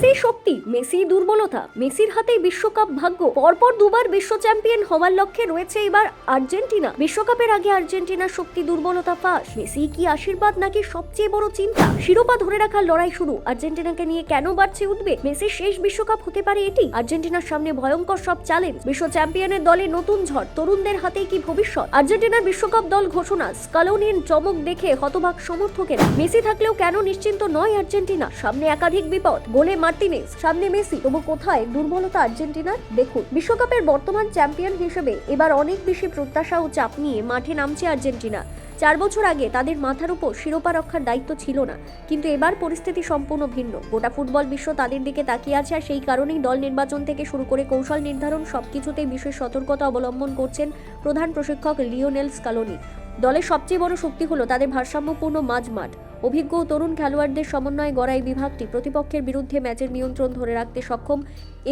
Messi শক্তি, Messi দুর্বলতা, মেসির হাতেই বিশ্বকাপ ভাগ্য। পরপর দুবার বিশ্ব চ্যাম্পিয়ন হওয়ার লক্ষ্যে রয়েছে এবার আর্জেন্টিনা। বিশ্বকাপের আগে আর্জেন্টিনার শক্তি দুর্বলতা ফাঁস। মেসি কি আশীর্বাদ নাকি সবচেয়ে বড় চিন্তা? শিরোপা ধরে রাখার লড়াই শুরু। আর্জেন্টিনাকে নিয়ে কেন বাড়ছে উদ্বেগ? মেসির শেষ বিশ্বকাপ হতে পারে এটি। আর্জেন্টিনার সামনে ভয়ঙ্কর সব চ্যালেঞ্জ। বিশ্ব চ্যাম্পিয়নের দলে নতুন ঝড়, তরুণদের হাতেই কি ভবিষ্যৎ? আর্জেন্টিনার বিশ্বকাপ দল ঘোষণা, স্কালোনির চমক দেখে হতবাক সমর্থকেরা। মেসি থাকলেও কেন নিশ্চিন্ত নয় আর্জেন্টিনা? সামনে একাধিক বিপদ, গোলে মার্টিনেজ, সামনে মেসি, তবু কোথায় দুর্বলতা আর্জেন্টিনার? দেখুন, বিশ্বকাপের বর্তমান চ্যাম্পিয়ন হিসেবে এবার অনেক বেশি প্রত্যাশা ও চাপ নিয়ে মাঠে নামছে আর্জেন্টিনা। 4 বছর আগে তাদের মাথার উপর শিরোপা রক্ষার দায়িত্ব ছিল না, কিন্তু এবার পরিস্থিতি সম্পূর্ণ ভিন্ন। গোটা ফুটবল বিশ্ব তাদের দিকে তাকিয়ে আছে, আর সেই কারণেই দল নির্বাচন থেকে শুরু করে কৌশল নির্ধারণ সবকিছুতেই বিশেষ সতর্কতা অবলম্বন করছেন প্রধান প্রশিক্ষক লিওনেল স্কালোনি। দলের সবচেয়ে বড় শক্তি হলো তাদের ভারসাম্যপূর্ণ মাঝমাঠ। অভিজ্ঞ ও তরুণ খেলোয়াড়দের সমন্বয়ে গড়া এই বিভাগটি প্রতিপক্ষের বিরুদ্ধে ম্যাচের নিয়ন্ত্রণ ধরে রাখতে সক্ষম।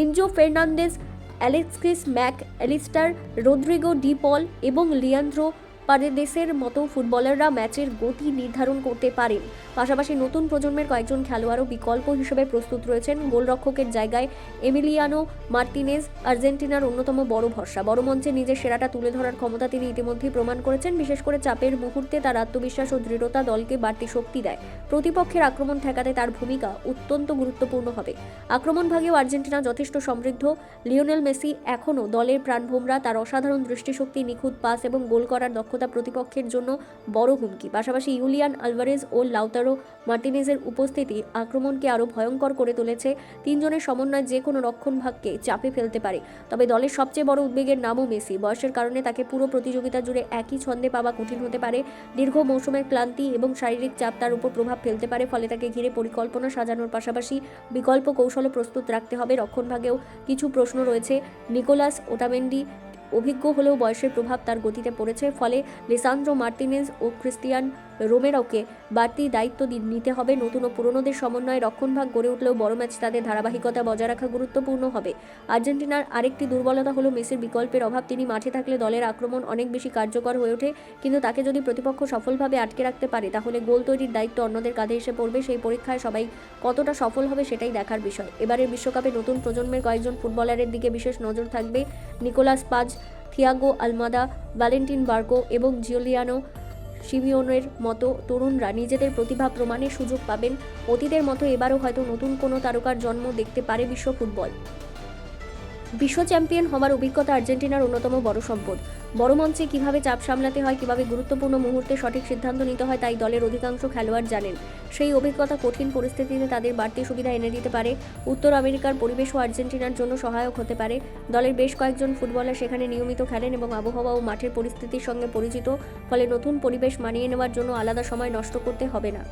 Enzo Fernandez, Alexis Mac Allister, Rodrigo De Paul এবং লিয়ান্দ্রো পারেদেসের মতো ফুটবলাররা ম্যাচের গতি নির্ধারণ করতে পারেন। পাশাপাশি নতুন প্রজন্মের কয়েকজন খেলোয়াড়ও বিকল্প হিসেবে প্রস্তুত রয়েছেন। গোলরক্ষকের জায়গায় এমিলিয়ানো মার্টিনেজ আর্জেন্টিনার অন্যতম বড় ভরসা। বড় মঞ্চে নিজের সেরাটা তুলে ধরার ক্ষমতা তিনি ইতিমধ্যেই প্রমাণ করেছেন। বিশেষ করে চাপের মুহূর্তে তার আত্মবিশ্বাস ও দৃঢ়তা দলকে বাড়তি শক্তি দেয়। প্রতিপক্ষের আক্রমণ ঠেকাতে তার ভূমিকা অত্যন্ত গুরুত্বপূর্ণ হবে। আক্রমণ ভাগেও আর্জেন্টিনা যথেষ্ট সমৃদ্ধ। লিওনেল মেসি এখনও দলের প্রাণভোমরা। তার অসাধারণ দৃষ্টিশক্তি, নিখুঁত পাস এবং গোল করার দক্ষতা প্রতিপক্ষের জন্য বড় হুমকি। পাশাপাশি ইউলিয়ান আলভারেজ ও লাউতারো মার্টিনেজের উপস্থিতি আক্রমণকে আরও ভয়ঙ্কর করে তুলেছে। তিনজনের সমন্বয় যে কোনো রক্ষণভাগকে চাপে ফেলতে পারে। তবে দলের সবচেয়ে বড় উদ্বেগের নামও মেসি। বয়সের কারণে তাকে পুরো প্রতিযোগিতা জুড়ে একই ছন্দে পাওয়া কঠিন হতে পারে। দীর্ঘ মৌসুমের ক্লান্তি এবং শারীরিক চাপ তার উপর প্রভাব ফেলতে পারে। ফলে তাকে ঘিরে পরিকল্পনা সাজানোর পাশাপাশি বিকল্প কৌশলে প্রস্তুত রাখতে হবে। রক্ষণভাগেও কিছু প্রশ্ন রয়েছে। নিকোলাস ওটামেন্ডি অভিজ্ঞ হলেও বয়সের প্রভাব তার গতিতে পড়েছে। ফলে লিসান্দ্রো মার্টিনেজ ও ক্রিস্টিয়ান রোমেরোকে বাড়তি দায়িত্ব নিতে হবে। নতুন ও পুরনোদের সমন্বয়ে রক্ষণভাগ গড়ে উঠলেও বড় ম্যাচ তাদের ধারাবাহিকতা বজায় রাখা গুরুত্বপূর্ণ হবে। আর্জেন্টিনার আরেকটি দুর্বলতা হলো মেসির বিকল্পের অভাব। তিনি মাঠে থাকলে দলের আক্রমণ অনেক বেশি কার্যকর হয়ে ওঠে, কিন্তু তাকে যদি প্রতিপক্ষ সফলভাবে আটকে রাখতে পারে তাহলে গোল তৈরির দায়িত্ব অন্যদের কাঁধে এসে পড়বে। সেই পরীক্ষায় সবাই কতটা সফল হবে সেটাই দেখার বিষয়। এবারের বিশ্বকাপে নতুন প্রজন্মের কয়েকজন ফুটবলারের দিকে বিশেষ নজর থাকবে। Nicolas Paz, Thiago Almada, Valentin Barco এবং জিওলিয়ানো সিমিওনের মতো তরুণরা নিজেদের প্রতিভা প্রমাণের সুযোগ পাবেন। অতীতের মতো এবারও হয়তো নতুন কোনো তারকার জন্ম দেখতে পারে বিশ্ব ফুটবল। বিশ্ব চ্যাম্পিয়ন হওয়ার অভিজ্ঞতা আর্জেন্টিনার অন্যতম বড় সম্পদ। বড় মঞ্চে কিভাবে চাপ সামলাতে হয়, কিভাবে গুরুত্বপূর্ণ মুহূর্তে সঠিক সিদ্ধান্ত নিতে হয়, তাই দলের অধিকাংশ খেলোয়াড় জানেন। সেই অভিজ্ঞতা কঠিন পরিস্থিতিতে তাদের বাড়তি সুবিধা এনে দিতে পারে। উত্তর আমেরিকার পরিবেশও আর্জেন্টিনার জন্য সহায়ক হতে পারে। দলের বেশ কয়েকজন ফুটবলার সেখানে নিয়মিত খেলেন এবং আবহাওয়া ও মাঠের পরিস্থিতির সঙ্গে পরিচিত। ফলে নতুন পরিবেশ মানিয়ে নেওয়ার জন্য আলাদা সময় নষ্ট করতে হবে না।